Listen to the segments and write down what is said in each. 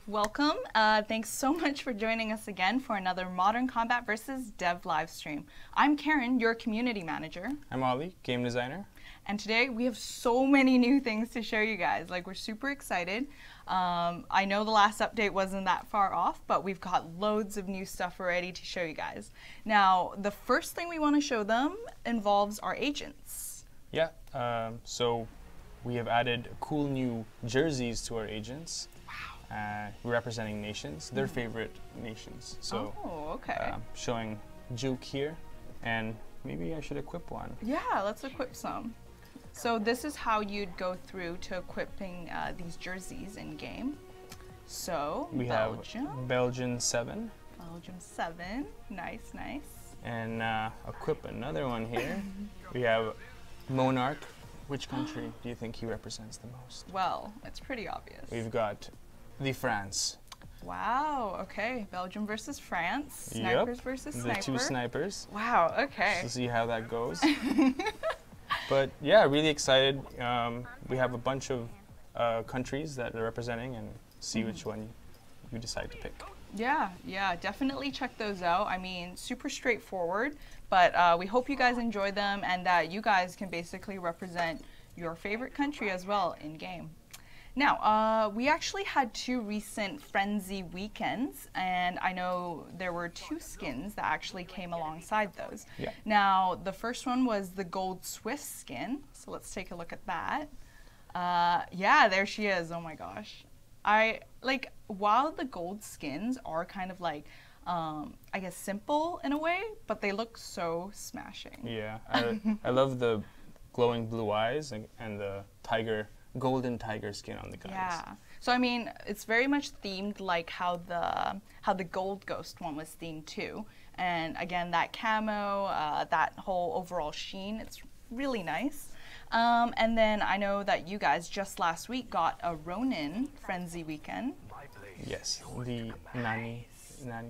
Welcome. Thanks so much for joining us again for another Modern Combat vs. Dev live stream. I'm Karen, your community manager. I'm Ollie, game designer. And today we have so many new things to show you guys. Like, we're super excited. I know the last update wasn't that far off, but we've got loads of new stuff already to show you guys. Now, the first thing we want to show them involves our agents. Yeah, so we have added cool new jerseys to our agents. Wow. Representing nations, their favorite nations. So, okay. Showing Juke here, and maybe I should equip one. Yeah, let's equip some. So this is how you'd go through to equipping these jerseys in game. So we have Belgian 7. Belgium 7, nice, nice. And equip another one here. We have Monarch. Which country do you think he represents the most? Well, it's pretty obvious. We've got the France. Wow, okay. Belgium versus France. Snipers versus sniper. The two snipers. Wow, okay. Let's see how that goes. But yeah, really excited. We have a bunch of countries that are representing, and see which one you decide to pick. Yeah, definitely check those out. I mean, super straightforward, but we hope you guys enjoy them and that you guys can basically represent your favorite country as well in game. Now, we actually had 2 recent Frenzy weekends, and I know there were 2 skins that actually came alongside those. Yeah. Now, the first one was the Gold Swiss skin, so let's take a look at that. Yeah, there she is. Oh my gosh. While the gold skins are kind of like, I guess, simple in a way, but they look so smashing. Yeah, I love the glowing blue eyes and the golden tiger skin on the guys. Yeah. So I mean, it's very much themed like how the Gold Ghost one was themed too. And again, that camo, that whole overall sheen, it's really nice. And then I know that you guys just last week got a Ronin Frenzy weekend. Yes, the Nani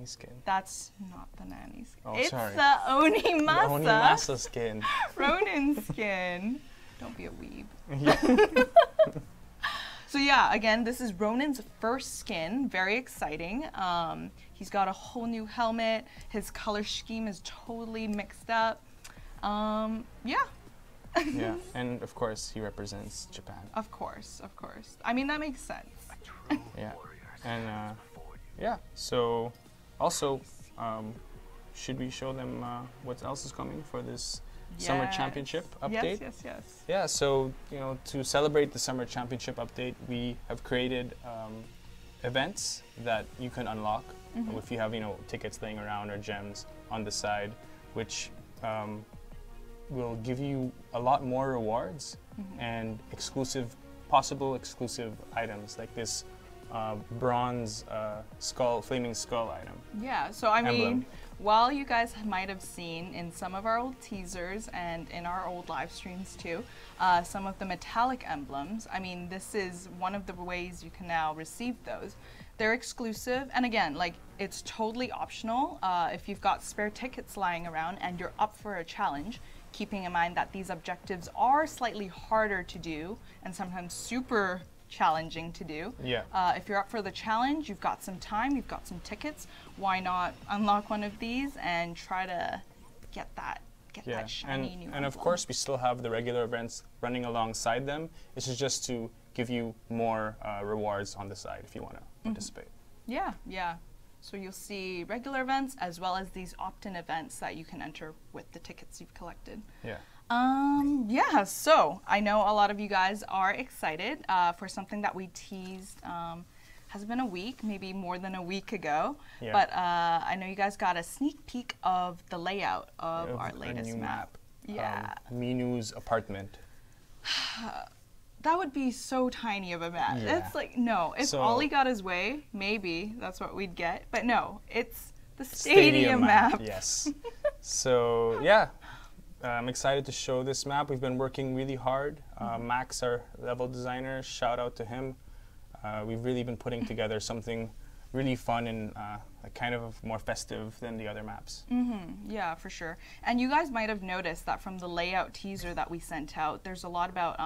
skin. That's not the Nani skin. Oh, it's sorry. the Onimasa. The Onimasa skin. Ronin skin. Don't be a weeb. Yeah. So yeah, again, this is Ronin's first skin. Very exciting. He's got a whole new helmet. His color scheme is totally mixed up. Yeah. Yeah, and of course he represents Japan. Of course, of course. I mean, that makes sense. Yeah, and yeah, so also, should we show them what else is coming for this Summer Championship update? Yes. Yeah, so, to celebrate the Summer Championship update, we have created events that you can unlock if you have, tickets laying around or gems on the side, which will give you a lot more rewards and possible exclusive items like this bronze flaming skull item. Yeah, so I mean, while you guys might have seen in some of our old teasers and in our old live streams too, some of the metallic emblems, I mean, this is one of the ways you can now receive those. They're exclusive, and again, it's totally optional if you've got spare tickets lying around and you're up for a challenge, keeping in mind that these objectives are slightly harder to do and sometimes super challenging to do. Yeah. If you're up for the challenge, you've got some time, you've got some tickets, why not unlock one of these and try to get that shiny new And of course, we still have the regular events running alongside them. This is just to give you more rewards on the side if you want to participate. Yeah. So you'll see regular events as well as these opt-in events that you can enter with the tickets you've collected. Yeah. Yeah, so I know a lot of you guys are excited for something that we teased, has been a week, maybe more than a week ago, but I know you guys got a sneak peek of the layout of our latest map. Yeah. Minu's apartment. That would be so tiny of a map. Yeah. It's like, no, if Ollie got his way, maybe that's what we'd get, but no, it's the stadium map. Yes. So, yeah. I'm excited to show this map. We've been working really hard. Max, our level designer, shout out to him. We've really been putting together something really fun and like kind of more festive than the other maps. Yeah, for sure. And you guys might have noticed that from the layout teaser that we sent out, there's a lot about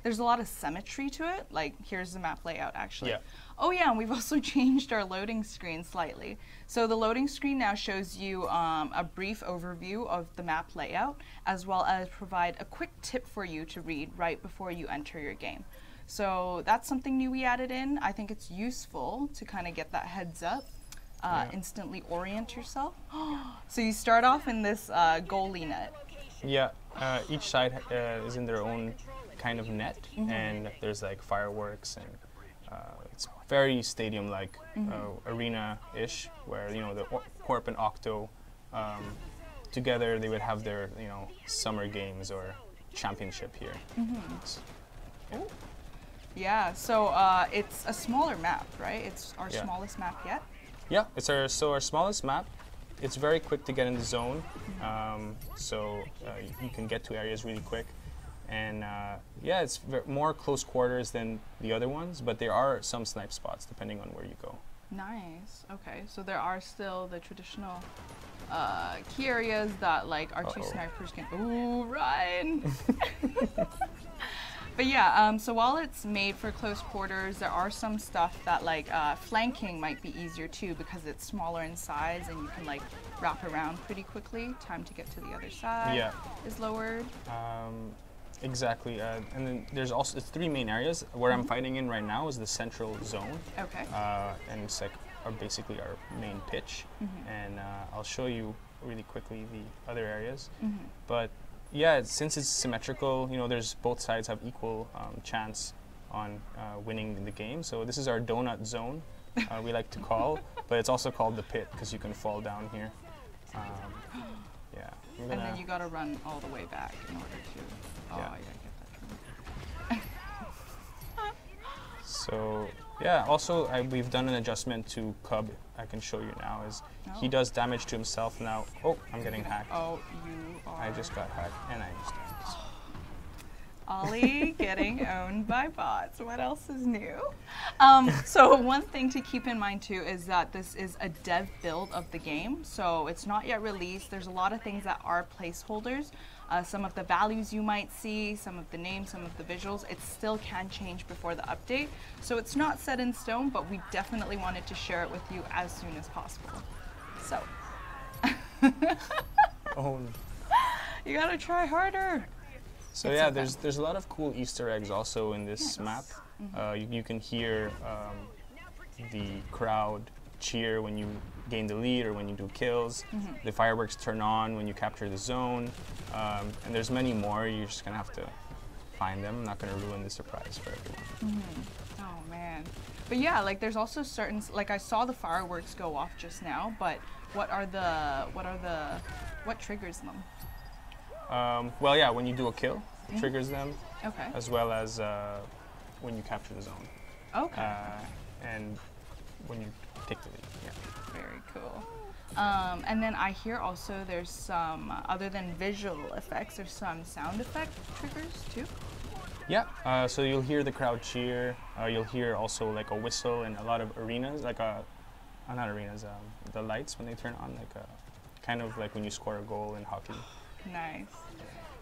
there's a lot of symmetry to it. Like here's the map layout actually. Yeah. Oh yeah, and we've also changed our loading screen slightly. So the loading screen now shows you a brief overview of the map layout, as well as provide a quick tip for you to read right before you enter your game. So that's something new we added in. I think it's useful to kind of get that heads up, instantly orient yourself. So you start off in this goalie net. Yeah, each side is in their own kind of net, and there's like fireworks, and it's very stadium-like, arena-ish, where, you know, the Corp and Octo together, they would have their, you know, summer games or championship here. Yeah, so it's a smaller map, right? It's our smallest map yet. Yeah, it's our smallest map. It's very quick to get in the zone, so you can get to areas really quick. And yeah, it's more close quarters than the other ones, but there are some snipe spots depending on where you go. Nice. Okay, so there are still the traditional key areas that like our two snipers can. Ooh, run! But yeah, so while it's made for close quarters, there are some stuff that like flanking might be easier too, because it's smaller in size and you can like wrap around pretty quickly. Time to get to the other side is lowered. Exactly, and then there's also three main areas. Where I'm fighting in right now is the central zone. Okay. And it's like basically our main pitch. And I'll show you really quickly the other areas. But yeah, since it's symmetrical, you know, there's both sides have equal chance on winning the game. So this is our donut zone, we like to call, but it's also called the pit because you can fall down here. Yeah. And then you gotta run all the way back in order to. Oh, yeah, I get that. So yeah, also we've done an adjustment to Cub. I can show you now. He does damage to himself now. Oh, I'm getting hacked. Oh, you are. I just got hacked, and I just. Ollie getting owned by bots. What else is new? So one thing to keep in mind too is that this is a dev build of the game, so it's not yet released. There's a lot of things that are placeholders. Some of the values you might see, some of the names, some of the visuals, it still can change before the update. So it's not set in stone, but we definitely wanted to share it with you as soon as possible. So. You gotta try harder. So yeah, there's a lot of cool Easter eggs also in this map. You can hear the crowd cheer when you gain the lead or when you do kills. The fireworks turn on when you capture the zone. And there's many more. You're just gonna have to find them. I'm not gonna ruin the surprise for everyone. Oh man. But yeah, like there's also certain, like I saw the fireworks go off just now, but what triggers them? Well, yeah, when you do a kill, it triggers them. Okay. As well as when you capture the zone. Okay. And when you take the lead, yeah. Very cool. And then I hear also there's some, other than visual effects, there's some sound effect triggers too? Yeah, so you'll hear the crowd cheer. You'll hear also like a whistle in a lot of arenas, like not arenas, the lights when they turn on, like kind of like when you score a goal in hockey. Nice.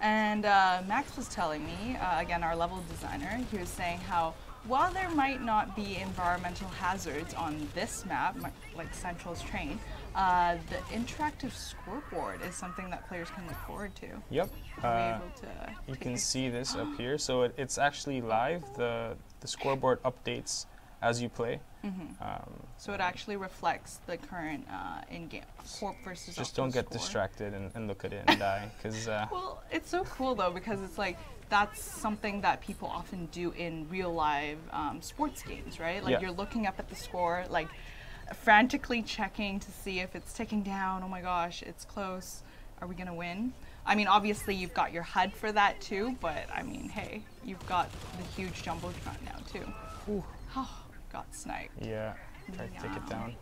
And Max was telling me, again, our level designer, he was saying how while there might not be environmental hazards on this map, like Central's Train, the interactive scoreboard is something that players can look forward to. Yep. You can see this up here. So it's actually live. The scoreboard updates as you play. So it actually reflects the current in-game Corp versus Just don't get distracted and look at it and die. Cause, well, it's so cool though, because it's like, that's something that people often do in real live sports games, right? Like you're looking up at the score, like frantically checking to see if it's ticking down. Oh my gosh, it's close. Are we gonna win? I mean, obviously you've got your HUD for that too, but I mean, hey, you've got the huge jumbotron now too. Ooh. Oh, got sniped. Yeah, try to take it down.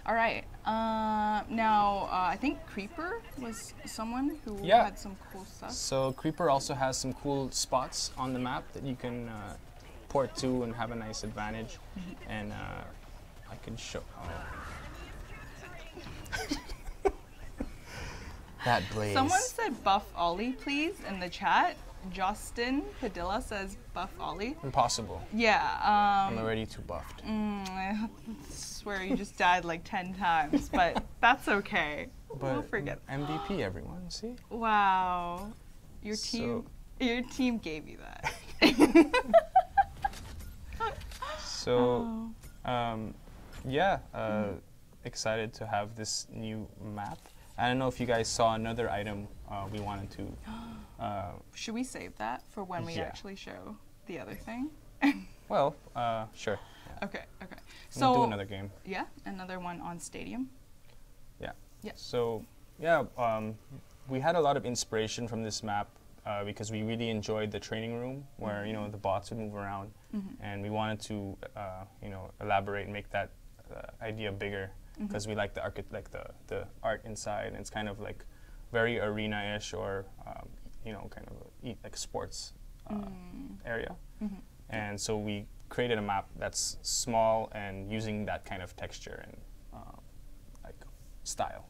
All right, now I think Creeper was someone who had some cool stuff. So Creeper also has some cool spots on the map that you can port to and have a nice advantage. And I can show. That blaze. Someone said buff Ollie, please, in the chat. Justin Padilla says buff Ollie. Impossible. Yeah. I'm already too buffed. I swear you just died like 10 times, but that's okay. But we'll forget. MVP, everyone. See? Wow. Your So- team gave you that. So, yeah, excited to have this new map. I don't know if you guys saw another item we wanted to. Should we save that for when we Yeah. actually show the other thing? Well, sure. Okay. We'll do So another game. yeah, another one on Stadium. Yeah. Yeah. So, yeah, we had a lot of inspiration from this map because we really enjoyed the training room where the bots would move around, and we wanted to elaborate and make that idea bigger because we like the the art inside, and it's kind of like very arena-ish or kind of like sports area, and so we created a map that's small and using that kind of texture and like style.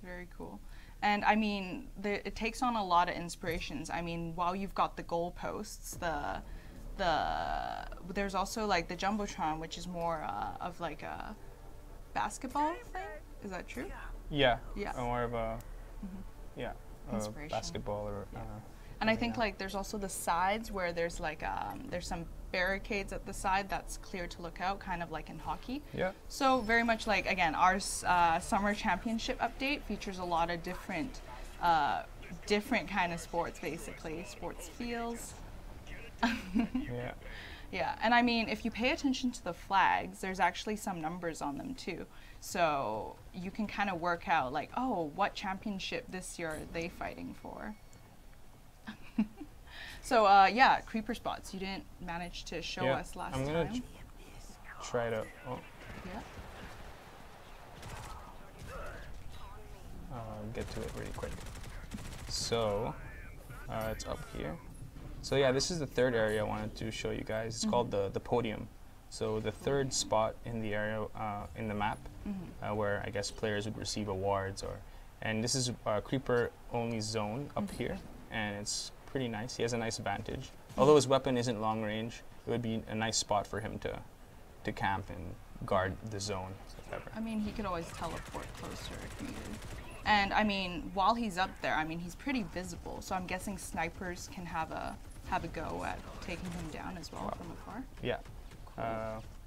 Very cool. And I mean, it takes on a lot of inspirations. I mean, while you've got the goalposts, there's also like the jumbotron, which is more of like a basketball thing. Is that true? Yeah. Yeah. More of a Inspiration. basketball or. And I think like there's also the sides where there's like there's some barricades at the side that's clear to look out, kind of like in hockey. Yeah. So very much like, again, our summer championship update features a lot of different kind of sports, basically. Sports feels. Yeah. Yeah, and I mean, if you pay attention to the flags, there's actually some numbers on them too. So you can kind of work out like, oh, what championship this year are they fighting for? So yeah, creeper spots. You didn't manage to show us last I'm time. gonna try to. Yeah. Get to it really quick. So it's up here. So yeah, this is the third area I wanted to show you guys. It's called the podium. So the third spot in the area in the map where I guess players would receive awards and this is a creeper only zone up here, and it's pretty nice. He has a nice vantage. Although his weapon isn't long range, it would be a nice spot for him to camp and guard the zone, if ever. I mean, he could always teleport closer if needed. And I mean, while he's up there, I mean, he's pretty visible. So I'm guessing snipers can have a go at taking him down as well from afar. Yeah,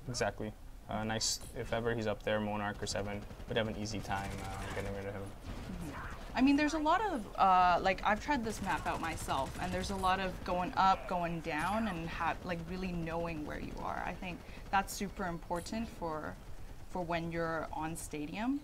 exactly. Nice, if ever he's up there, Monarch or 7 would have an easy time getting rid of him. I mean, there's a lot of, like, I've tried this map out myself, and there's a lot of going up, going down, and like really knowing where you are. I think that's super important for when you're on Stadium.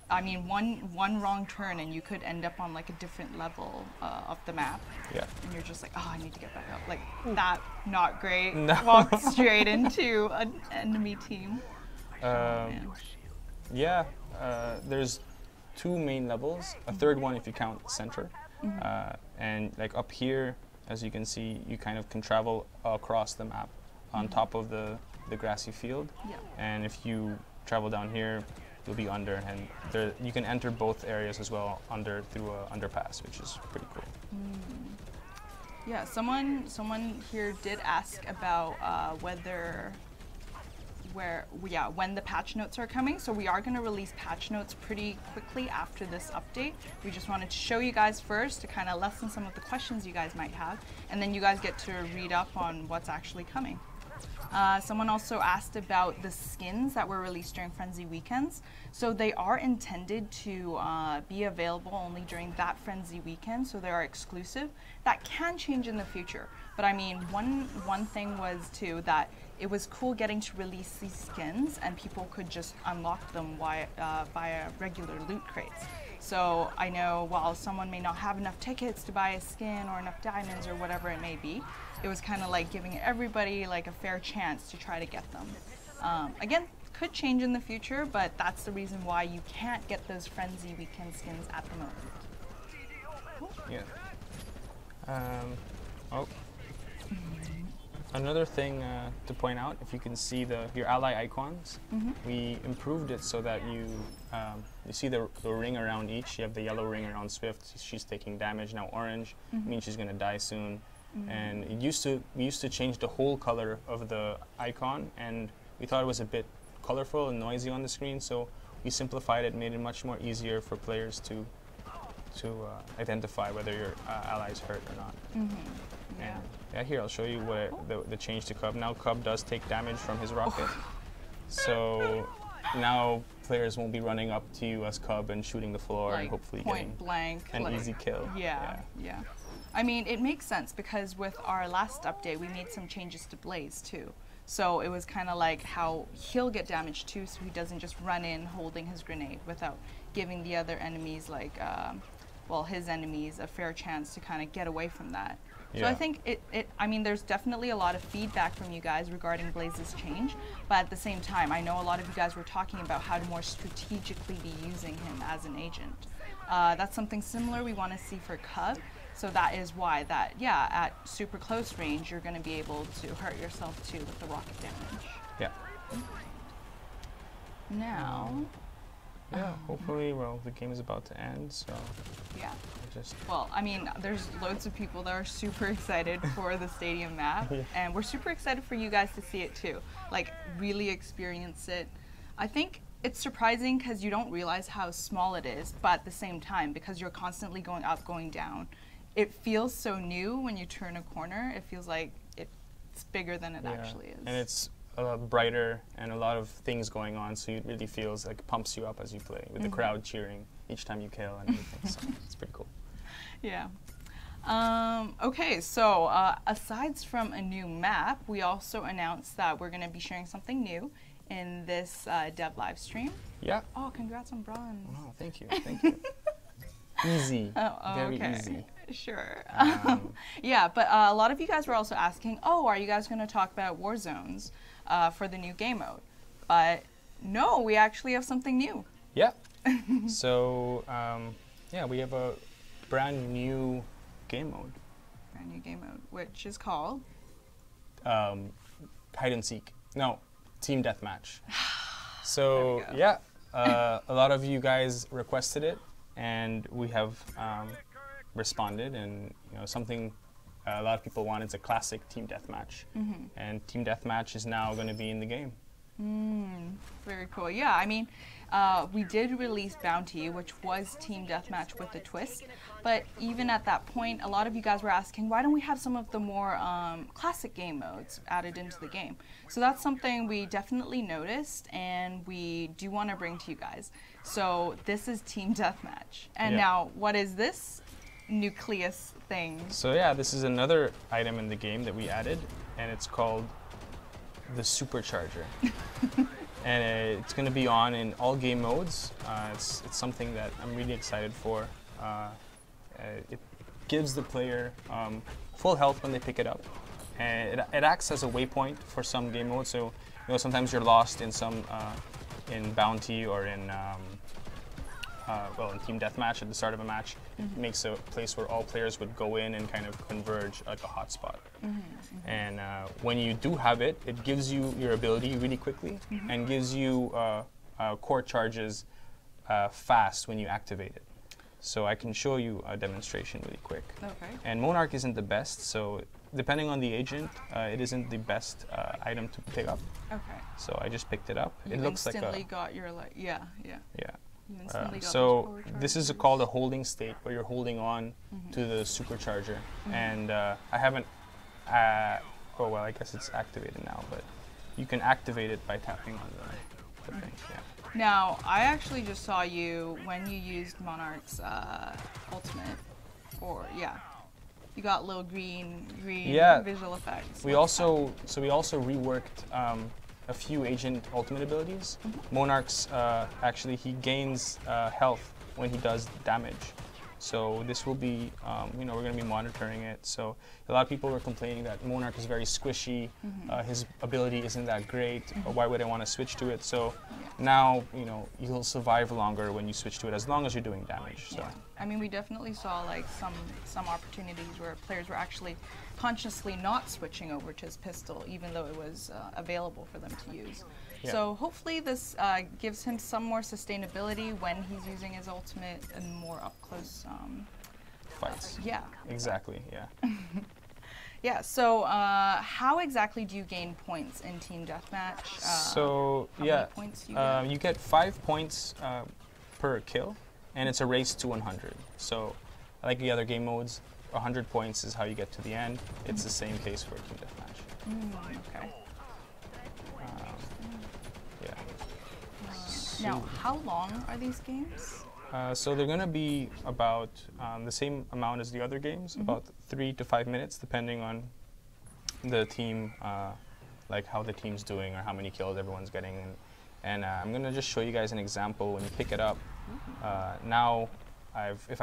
I mean, one wrong turn and you could end up on like a different level of the map. Yeah. And you're just like, oh, I need to get back up. Like, that, not great. No. Walk straight into an enemy team. Man. Yeah, there's 2 main levels, a third one if you count the center. And like up here, as you can see, you kind of can travel across the map on top of the grassy field. Yeah. And if you travel down here, you'll be under, and you can enter both areas as well through an underpass, which is pretty cool. Yeah, someone here did ask about when the patch notes are coming. So we are going to release patch notes pretty quickly after this update. We just wanted to show you guys first to kind of lessen some of the questions you guys might have, and then you guys get to read up on what's actually coming. Someone also asked about the skins that were released during Frenzy weekends. So they are intended to be available only during that Frenzy weekend, so they are exclusive. That can change in the future, but I mean, one thing was too that it was cool getting to release these skins and people could just unlock them via regular loot crates. So I know while someone may not have enough tickets to buy a skin or enough diamonds or whatever it may be, it was kind of like giving everybody like a fair chance to try to get them. Again, could change in the future, but that's the reason why you can't get those Frenzy weekend skins at the moment. Cool. Yeah. Another thing to point out, if you can see your ally icons, we improved it so that you see the ring around each. You have the yellow ring around Swift. She's taking damage. Now orange means she's going to die soon. And we used to change the whole color of the icon, and we thought it was a bit colorful and noisy on the screen, so we simplified it, made it much more easier for players to identify whether your ally is hurt or not. And yeah, here I'll show you what the change to Cub. Now Cub does take damage from his rocket, so now players won't be running up to you as Cub and shooting the floor and hopefully getting an easy kill. Yeah. I mean, it makes sense because with our last update, we made some changes to Blaze too. So it was kind of like how he'll get damaged too, so he doesn't just run in holding his grenade without giving the other enemies, like, well, his enemies, a fair chance to kind of get away from that. So I think I mean, there's definitely a lot of feedback from you guys regarding Blaze's change, but at the same time, I know a lot of you guys were talking about how to more strategically be using him as an agent. That's something similar we want to see for Cub. So that is why at super close range, you're going to be able to hurt yourself too with the rocket damage. Yeah. Now. Yeah, hopefully, well, the game is about to end, so. Yeah. Well, I mean, there's loads of people that are super excited for the stadium map, and we're super excited for you guys to see it too. Like, really experience it. I think it's surprising because you don't realize how small it is, but at the same time, because you're constantly going up, going down, it feels so new when you turn a corner. It feels like it's bigger than it actually is. And it's a lot brighter and a lot of things going on, so it really feels like pumps you up as you play, with the crowd cheering each time you kill and everything. So it's pretty cool. Yeah. Okay, so aside from a new map, we also announced that we're going to be sharing something new in this dev live stream. Yeah. Oh, congrats on bronze. Oh, thank you. Thank you. Easy. Very easy. Sure. Yeah, but a lot of you guys were also asking, oh, are you guys going to talk about war zones for the new game mode? But no, we actually have something new. Yeah. So, yeah, we have a brand new game mode. Brand new game mode, which is called? Hide and seek. No, team deathmatch. So, yeah, a lot of you guys requested it, and we have responded, and something a lot of people want is a classic team deathmatch, and team deathmatch is now going to be in the game. Very cool. Yeah, I mean, we did release Bounty, which was team deathmatch with a twist, but even at that point, a lot of you guys were asking, why don't we have some of the more classic game modes added into the game? So that's something we definitely noticed, and we do want to bring to you guys. So this is team deathmatch, and now what is this nucleus thing? So yeah, this is another item in the game that we added, and it's called the supercharger. And it's going to be on in all game modes. It's something that I'm really excited for. It gives the player full health when they pick it up, and it acts as a waypoint for some game modes. So sometimes you're lost in some in Bounty or in well, in team deathmatch at the start of a match. It makes a place where all players would go in and kind of converge like a hotspot. And when you do have it, it gives you your ability really quickly and gives you core charges fast when you activate it. So I can show you a demonstration really quick. Okay. And Monarch isn't the best, so depending on the agent, it isn't the best item to pick up. Okay. So I just picked it up. You it looks like a... instantly got your, yeah. So this is called a holding state, where you're holding on to the supercharger. And I haven't, oh well, I guess it's activated now, but you can activate it by tapping on the thing. Yeah. Now, I actually just saw you when you used Monarch's ultimate, you got little green visual effects. We also reworked a few agent ultimate abilities. Monarch's actually he gains health when he does damage. So this will be, we're going to be monitoring it. So a lot of people were complaining that Monarch is very squishy, his ability isn't that great, or why would I want to switch to it? So now, you'll survive longer when you switch to it, as long as you're doing damage. So. I mean, we definitely saw like some opportunities where players were actually consciously not switching over to his pistol, even though it was available for them to use. Yeah. So hopefully this gives him some more sustainability when he's using his ultimate and more up close fights. Yeah. Exactly. Yeah. Yeah. So how exactly do you gain points in team deathmatch? So how yeah, many points do you get? you get 5 points per kill, and it's a race to 100. So, like the other game modes, 100 points is how you get to the end. It's the same case for team deathmatch. Okay. Yeah. Now, how long are these games? So they're going to be about the same amount as the other games, about 3 to 5 minutes, depending on the team, like how the team's doing or how many kills everyone's getting. And I'm going to just show you guys an example. When you pick it up, now if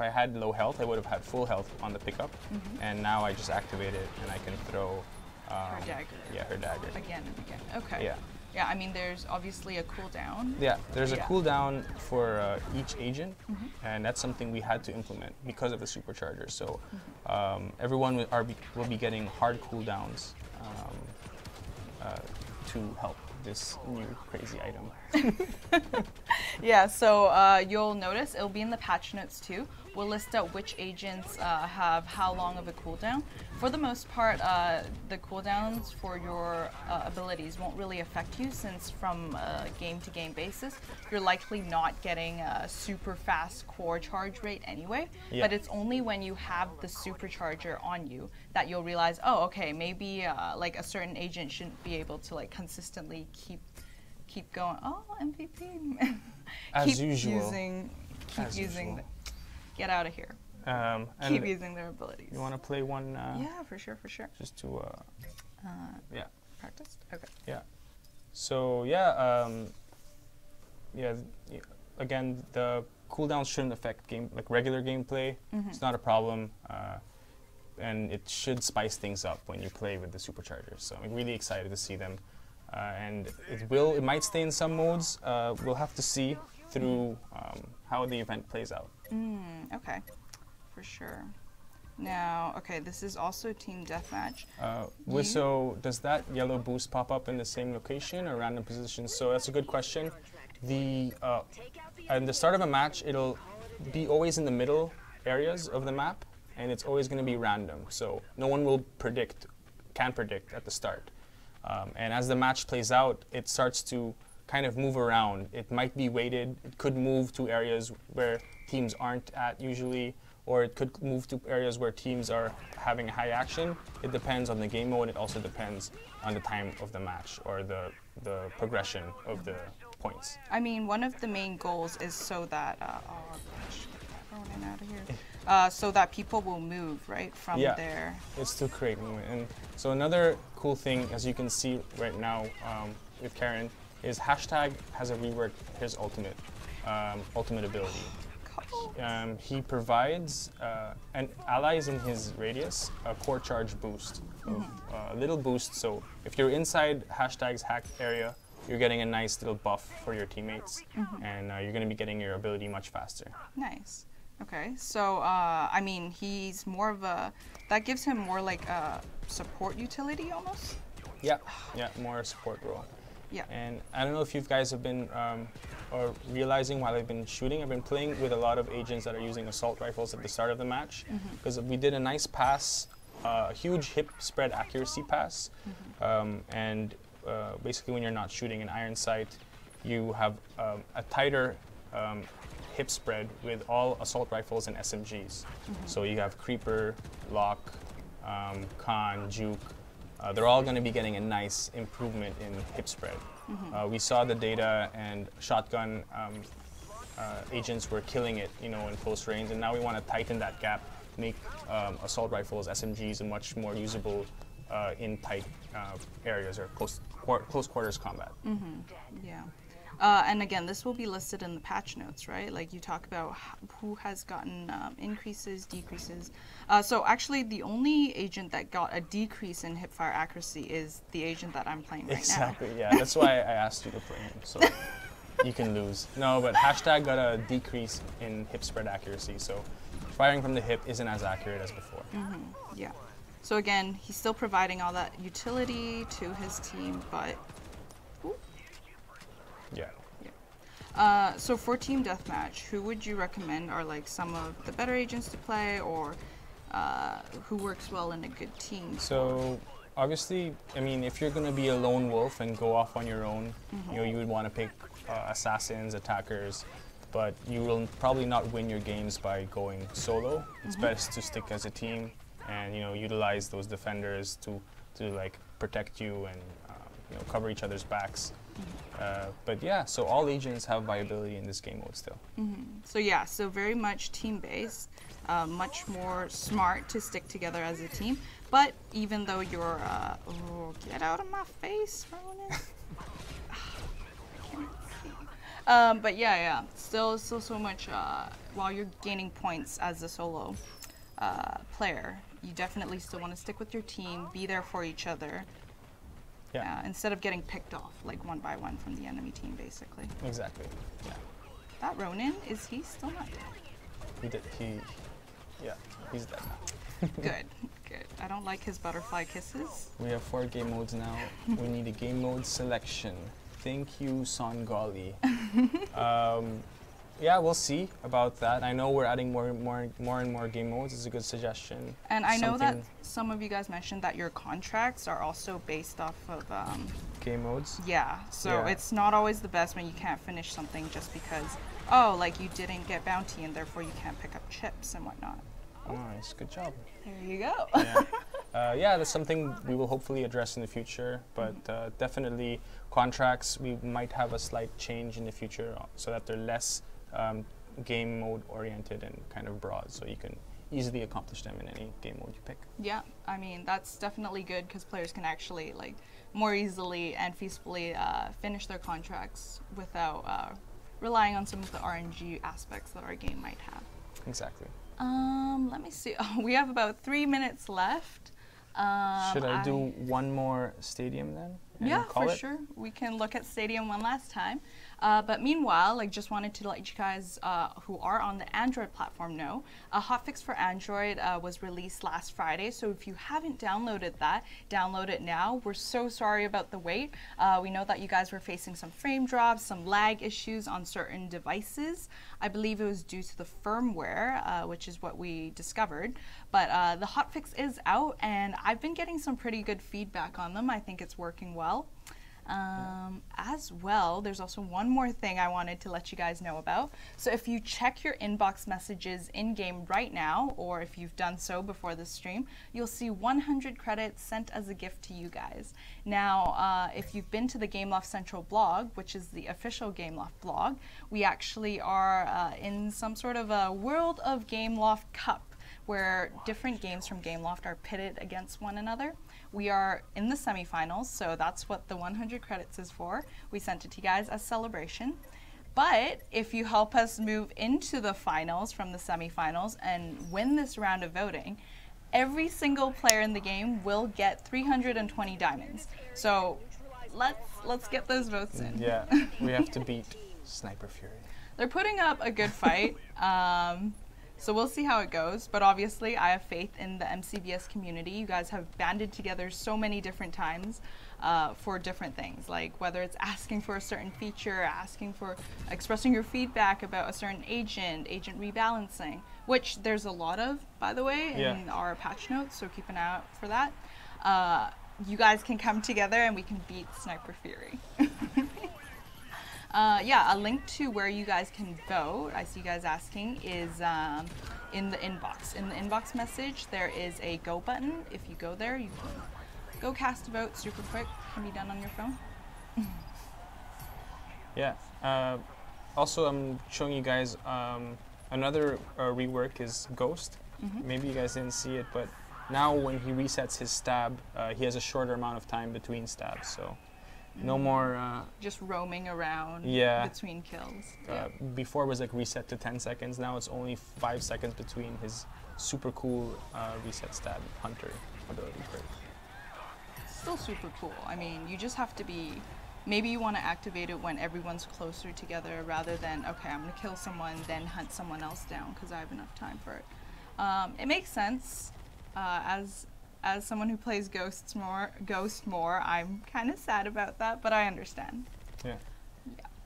I had low health, I would have had full health on the pickup, and now I just activate it and I can throw Her dagger. Yeah, her dagger. Again and again. Okay. Yeah. Yeah, I mean, there's obviously a cooldown. Yeah, there's a cooldown for each agent, and that's something we had to implement because of the supercharger. So everyone will be getting hard cooldowns to help this new crazy item. Yeah, so you'll notice it'll be in the patch notes too. We'll list out which agents have how long of a cooldown. For the most part, the cooldowns for your abilities won't really affect you, since from a game-to-game basis, you're likely not getting a super fast core charge rate anyway. Yeah. But it's only when you have the supercharger on you that you'll realize, oh, okay, maybe like a certain agent shouldn't be able to like consistently keep going. Oh, MVP. As usual. Keep using. Get out of here. Keep using their abilities. You want to play one? Yeah, for sure. Just to yeah. Practice. Okay. Yeah. So yeah, again, the cooldowns shouldn't affect regular gameplay. It's not a problem, and it should spice things up when you play with the superchargers. So I'm really excited to see them, and it might stay in some modes. We'll have to see through how the event plays out. Okay, for sure. Now, okay, this is also team deathmatch. So does that yellow boost pop up in the same location or random positions? So that's a good question. At the start of a match, it'll be always in the middle areas of the map, and it's always going to be random. So no one can predict at the start. And as the match plays out, it starts to kind of move around. It might be weighted. It could move to areas where teams aren't at usually, or it could move to areas where teams are having high action. It depends on the game mode. It also depends on the time of the match or the progression of the points. I mean, one of the main goals is so that oh gosh, get that running out of here. So that people will move right from there. It's to create movement. And so another cool thing, as you can see right now with Karen, is hashtag has a reworked his ultimate ability. He provides and allies in his radius a core charge boost, a little boost. So if you're inside hashtag's hack area, you're getting a nice little buff for your teammates, and you're going to be getting your ability much faster. Nice. Okay, so I mean, he's more of that gives him more like a support utility almost. Yeah, more support role. Yeah. And I don't know if you guys have been or realizing while I've been shooting, I've been playing with a lot of agents that are using assault rifles at the start of the match, because we did a nice pass, a huge hip spread accuracy pass, and basically when you're not shooting an iron sight, you have a tighter hip spread with all assault rifles and SMGs. So you have Creeper, Lock, Khan, Juke. They're all going to be getting a nice improvement in hip spread. We saw the data, and shotgun agents were killing it, in close range, and now we want to tighten that gap, make assault rifles, SMGs, much more usable in tight areas or close quarters combat. Yeah. And again, this will be listed in the patch notes, right? Like you talk about who has gotten increases, decreases. So actually, the only agent that got a decrease in hipfire accuracy is the agent that I'm playing right now. Exactly, yeah. That's why I asked you to play him. So. you can lose. No, but hashtag got a decrease in hip spread accuracy, so firing from the hip isn't as accurate as before. Yeah. So again, he's still providing all that utility to his team, but Yeah. so for team deathmatch, who would you recommend are like some of the better agents to play, or who works well in a good team? So obviously, I mean, if you're gonna be a lone wolf and go off on your own, you know, you would want to pick assassins, attackers, but you will probably not win your games by going solo. It's best to stick as a team and, you know, utilize those defenders to like protect you and you know, cover each other's backs. But yeah, so all agents have viability in this game mode still. So yeah, so very much team-based, much more smart to stick together as a team. But even though you're, oh, get out of my face, Ronan. I can't see. But yeah, still so much, while you're gaining points as a solo player, you definitely still want to stick with your team, be there for each other. Yeah. Instead of getting picked off like one by one from the enemy team, basically. Exactly. Yeah. That Ronin, is he still not dead? Yeah, he's dead now. Good. I don't like his butterfly kisses. We have 4 game modes now. We need a game mode selection. Thank you, Songali. Yeah, we'll see about that. I know we're adding more and more game modes. It's a good suggestion. And I know that some of you guys mentioned that your contracts are also based off of game modes. Yeah, so it's not always the best when you can't finish something just because, oh, like you didn't get bounty and therefore you can't pick up chips and whatnot. Nice, good job. There you go. Yeah, that's something we will hopefully address in the future, but definitely contracts, we might have a slight change in the future so that they're less game mode oriented and kind of broad, so you can easily accomplish them in any game mode you pick. Yeah, I mean, that's definitely good because players can actually like more easily and feasibly finish their contracts without relying on some of the RNG aspects that our game might have. Exactly. Let me see. Oh, we have about 3 minutes left. Should I do one more stadium then? Yeah, for sure. We can look at Stadium one last time. But meanwhile, like, just wanted to let you guys who are on the Android platform know, a hotfix for Android was released last Friday. So if you haven't downloaded that, download it now. We're so sorry about the wait. We know that you guys were facing some frame drops, some lag issues on certain devices. I believe it was due to the firmware, which is what we discovered. But the hotfix is out, and I've been getting some pretty good feedback on them. I think it's working well. As well, there's also one more thing I wanted to let you guys know about. So if you check your inbox messages in-game right now, or if you've done so before this stream, you'll see 100 credits sent as a gift to you guys. Now, if you've been to the Gameloft Central blog, which is the official Gameloft blog, we actually are in some sort of a World of Gameloft Cup, where different games from Gameloft are pitted against one another. We are in the semifinals, so that's what the 100 credits is for. We sent it to you guys as celebration. But if you help us move into the finals from the semifinals and win this round of voting, every single player in the game will get 320 diamonds. So let's get those votes in. Yeah, we have to beat Sniper Fury. They're putting up a good fight. So we'll see how it goes, but obviously I have faith in the MCVS community. You guys have banded together so many different times for different things, like whether it's asking for a certain feature, asking for, expressing your feedback about a certain agent rebalancing, which there's a lot of, by the way, in our patch notes, so keep an eye out for that. You guys can come together and we can beat Sniper Fury. Yeah, a link to where you guys can vote, I see you guys asking, is in the inbox. In the inbox message, there is a go button. If you go there, you can go cast a vote super quick. Can be done on your phone. Yeah. Also, I'm showing you guys another rework is Ghost. Maybe you guys didn't see it, but now when he resets his stab, he has a shorter amount of time between stabs. So. No more just roaming around between kills. Before it was like reset to 10 seconds. Now it's only 5 seconds between his super cool reset stab hunter ability. Still super cool. I mean, you just have to be maybe you want to activate it when everyone's closer together rather than, okay, I'm going to kill someone, then hunt someone else down because I have enough time for it. It makes sense. As someone who plays Ghost more, I'm kind of sad about that, but I understand. Yeah.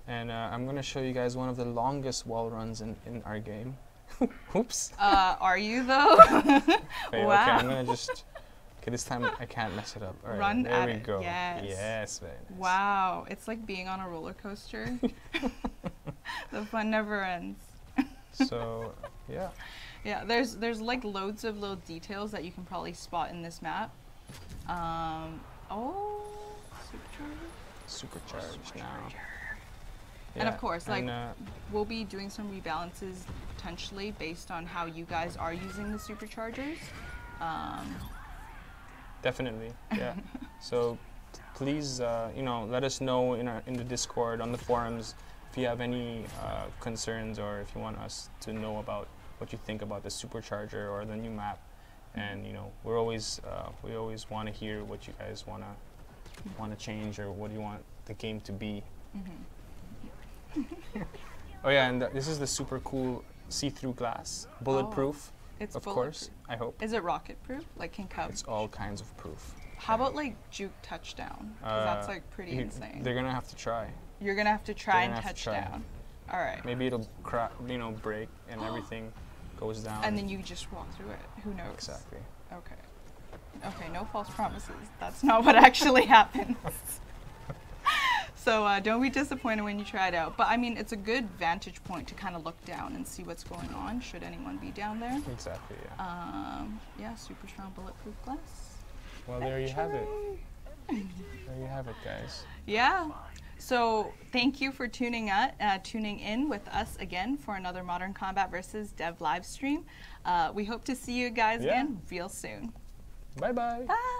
And I'm going to show you guys one of the longest wall runs in our game. Oops. Are you though? Wait, wow. Okay, I'm going to just... Okay, this time I can't mess it up. All right, Run there at we it. go. Yes. Yes, very nice. Wow, it's like being on a roller coaster. The fun never ends. So, yeah. Yeah, there's like loads of little details that you can probably spot in this map. Oh, Supercharged now. And of course, like, and, we'll be doing some rebalances potentially based on how you guys are using the superchargers. Definitely, yeah. So please, you know, let us know in the Discord, on the forums, if you have any concerns or if you want us to know about what you think about the supercharger or the new map. And you know, we always want to hear what you guys want to change or what you want the game to be. Oh yeah, and this is the super cool see-through glass, bulletproof. It's of course, I hope. Is it rocket proof? Like can cover? It's all kinds of proof. How about like juke touchdown? 'Cause that's like pretty insane. They're gonna have to try. You're gonna have to try and touch down. All right. Maybe it'll you know, break and everything goes down. And then you just walk through it. Who knows? Exactly. Okay. Okay, no false promises. That's not what actually happens. So don't be disappointed when you try it out. But I mean, it's a good vantage point to kind of look down and see what's going on, should anyone be down there. Exactly, yeah. Yeah, super strong bulletproof glass. Well, there you have it. There you have it, guys. Yeah. So thank you for tuning in with us again for another Modern Combat vs. Dev live stream. We hope to see you guys again real soon. Bye-bye. Bye.